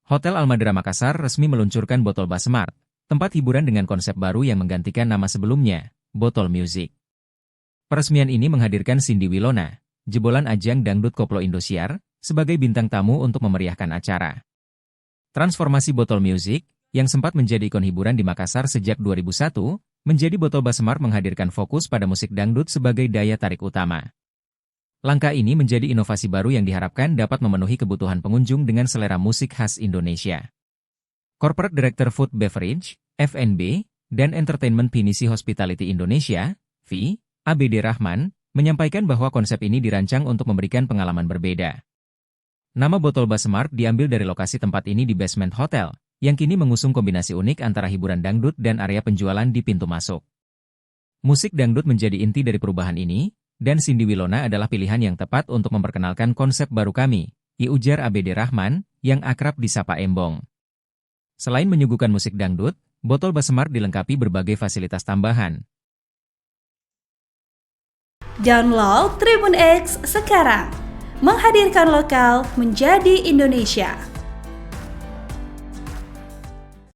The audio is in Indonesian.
Hotel Almadera Makassar resmi meluncurkan Botol Bar Smart, tempat hiburan dengan konsep baru yang menggantikan nama sebelumnya, Botol Music. Peresmian ini menghadirkan Cindy Wilona, jebolan ajang dangdut koplo Indosiar, sebagai bintang tamu untuk memeriahkan acara. Transformasi Botol Music, yang sempat menjadi ikon hiburan di Makassar sejak 2001, menjadi Botol Bar Smart menghadirkan fokus pada musik dangdut sebagai daya tarik utama. Langkah ini menjadi inovasi baru yang diharapkan dapat memenuhi kebutuhan pengunjung dengan selera musik khas Indonesia. Corporate Director Food Beverage, F&B, dan Entertainment Pinisi Hospitality Indonesia, V, ABD Rahman, menyampaikan bahwa konsep ini dirancang untuk memberikan pengalaman berbeda. Nama Botol Bar Smart diambil dari lokasi tempat ini di basement hotel, yang kini mengusung kombinasi unik antara hiburan dangdut dan area penjualan di pintu masuk. Musik dangdut menjadi inti dari perubahan ini, dan Cindy Wilona adalah pilihan yang tepat untuk memperkenalkan konsep baru kami, ujar ABD Rahman, yang akrab disapa Embong. Selain menyuguhkan musik dangdut, Botol Bar Smart dilengkapi berbagai fasilitas tambahan. Download Tribun X sekarang, menghadirkan lokal menjadi Indonesia.